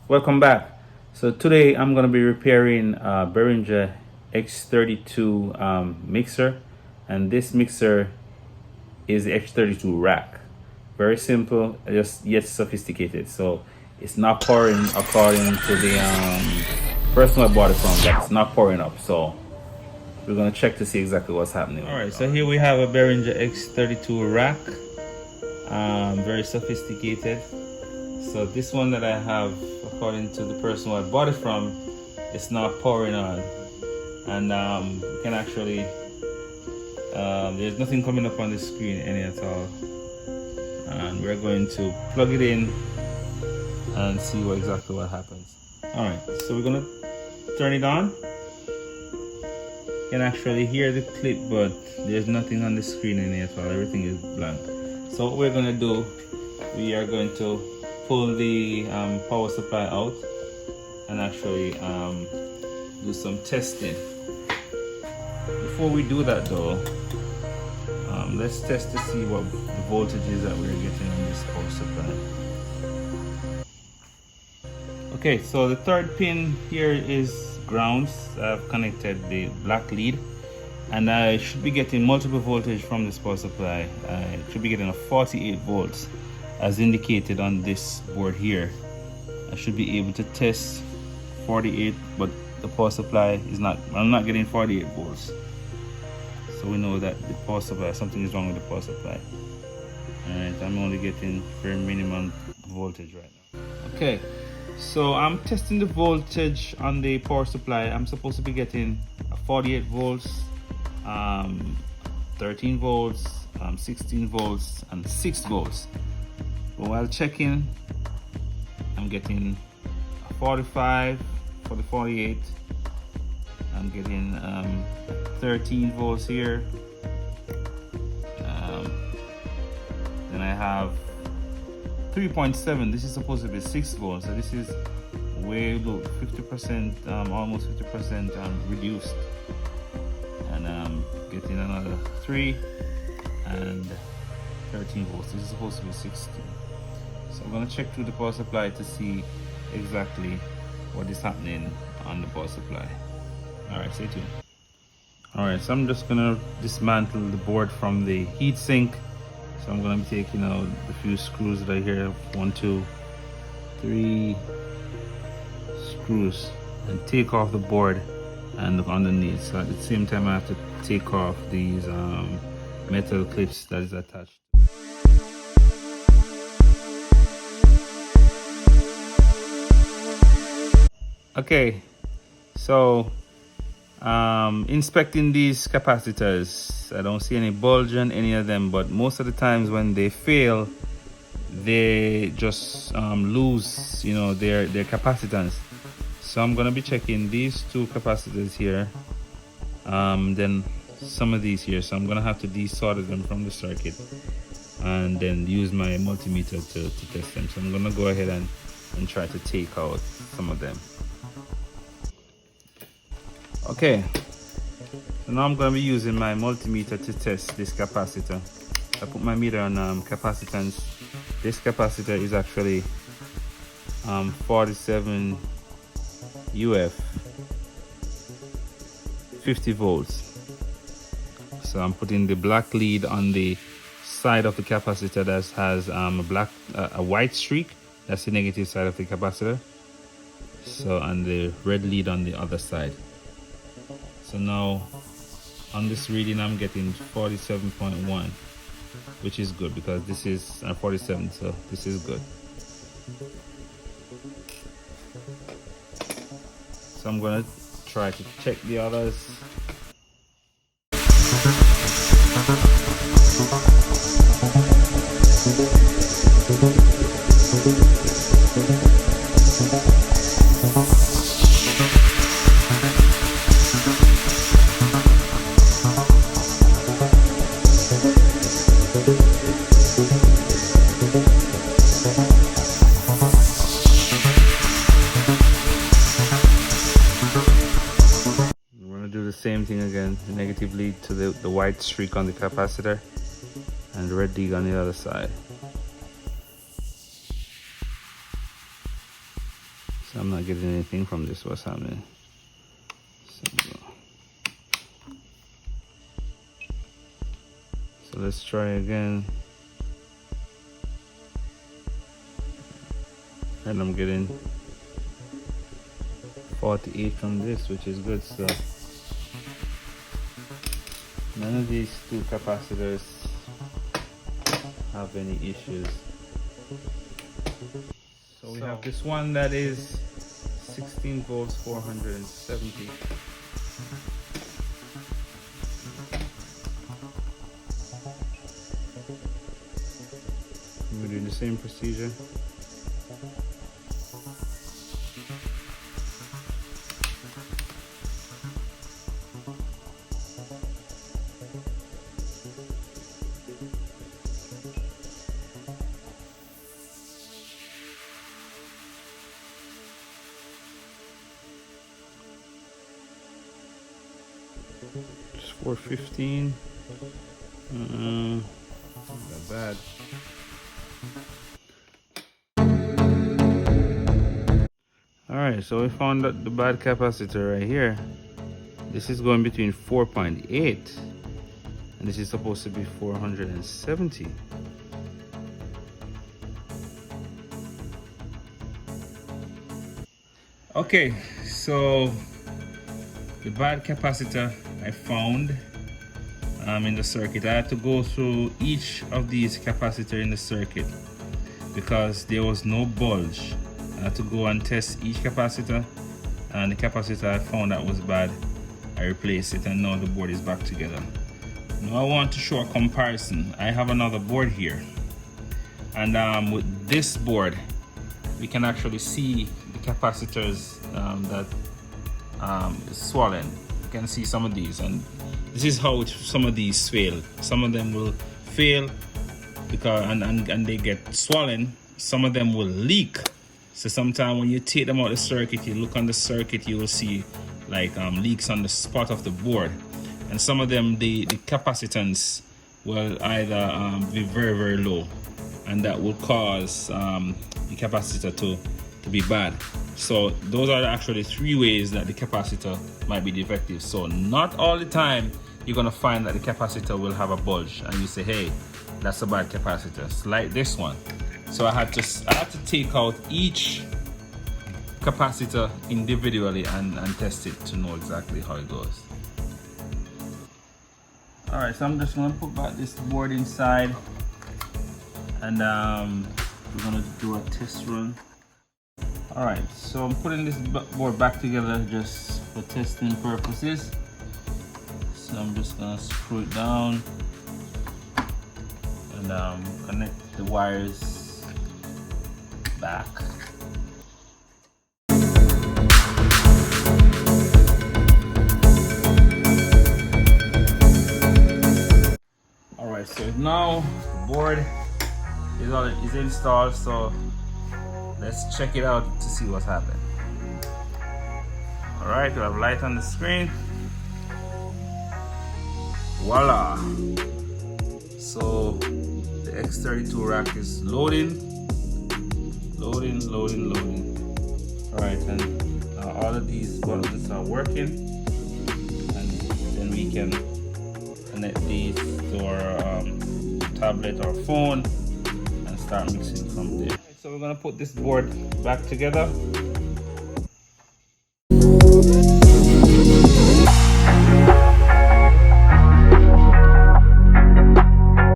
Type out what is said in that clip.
Welcome back. So today I'm going to be repairing Behringer x32 mixer, and this mixer is the x32 rack. Very simple, just yet sophisticated. So it's not pouring according to the person I bought it from, but it's not pouring up. So we're going to check to see exactly what's happening. All right, so here we have a Behringer x32 rack, very sophisticated. So this one that I have, according to the person who I bought it from, it's not pouring on, and you can actually there's nothing coming up on the screen any at all, and we're going to plug it in and see exactly what happens. All right, so we're gonna turn it on. You can actually hear the clip, but there's nothing on the screen any at all. Everything is blank. So what we're gonna do, we are going to pull the power supply out and actually do some testing. Before we do that though, let's test to see what the voltage is that we're getting on this power supply. Okay, so the third pin here is grounds. I've connected the black lead, and I should be getting multiple voltage from this power supply. I should be getting a 48 volts as indicated on this board here. I should be able to test 48, but the power supply is not, I'm not getting 48 volts. So we know that the power supply, something is wrong with the power supply. Alright, I'm only getting very minimum voltage right now. Okay, so I'm testing the voltage on the power supply. I'm supposed to be getting 48 volts, 13 volts, 16 volts, and 6 volts. But while checking, I'm getting a 45 for the 48. I'm getting 13 volts here. Then I have 3.7. This is supposed to be 6 volts, so this is way low, 50%, almost 50% reduced. And I'm getting another 3 and 13 volts. This is supposed to be 16. So I'm going to check through the power supply to see exactly what is happening on the power supply. Alright, stay tuned. Alright, so I'm just going to dismantle the board from the heatsink. So I'm going to be taking out the few screws that are here. 1, 2, 3 screws, and take off the board and look underneath. So at the same time I have to take off these metal clips that is attached. Okay, so inspecting these capacitors, I don't see any bulge on any of them, but most of the times when they fail, they just lose, you know, their capacitance. So I'm gonna be checking these two capacitors here, then some of these here. So I'm gonna have to desolder them from the circuit and then use my multimeter to test them. So I'm gonna go ahead and try to take out some of them. Okay, so now I'm going to be using my multimeter to test this capacitor. I put my meter on capacitance. This capacitor is actually 47 UF, 50 volts. So I'm putting the black lead on the side of the capacitor that has a white streak. That's the negative side of the capacitor. So, and the red lead on the other side. So now on this reading I'm getting 47.1, which is good because this is 47, so this is good. So I'm gonna try to check the others. Same thing again, the negative lead to the white streak on the capacitor and the red lead on the other side. I'm not getting anything from this. What's happening? So let's try again. And I'm getting 48 from this, which is good. So none of these two capacitors have any issues. So we have this one that is 16 volts, 470. We're doing the same procedure. Just 415. Not that bad. Alright, so we found that the bad capacitor right here. This is going between 4.8 and this is supposed to be 470. Okay, so the bad capacitor I found in the circuit. I had to go through each of these capacitors in the circuit because there was no bulge. I had to go and test each capacitor, and the capacitor I found that was bad, I replaced it, and now the board is back together. Now I want to show a comparison. I have another board here, and with this board we can actually see the capacitors that is swollen. You can see some of these, and this is how some of these fail. Some of them will fail because and they get swollen. Some of them will leak. So sometimes when you take them out of the circuit, you look on the circuit, you will see like leaks on the spot of the board. And some of them, the capacitance will either be very, very low, and that will cause the capacitor to be bad. So those are actually three ways that the capacitor might be defective. So not all the time you're gonna find that the capacitor will have a bulge and you say, hey, that's a bad capacitor. It's like this one. So I had to take out each capacitor individually and test it to know exactly how it goes. Alright, so I'm just gonna put back this board inside, and we're gonna do a test run. Alright, so I'm putting this board back together just for testing purposes. So I'm just gonna screw it down and connect the wires back. Alright, so now the board is installed, so let's check it out to see what's happening. Alright, we have light on the screen. Voila! So the x32 rack is loading. Alright, and now all of these buttons are working, and then we can connect these to our tablet or phone and start mixing from there. So we're gonna put this board back together.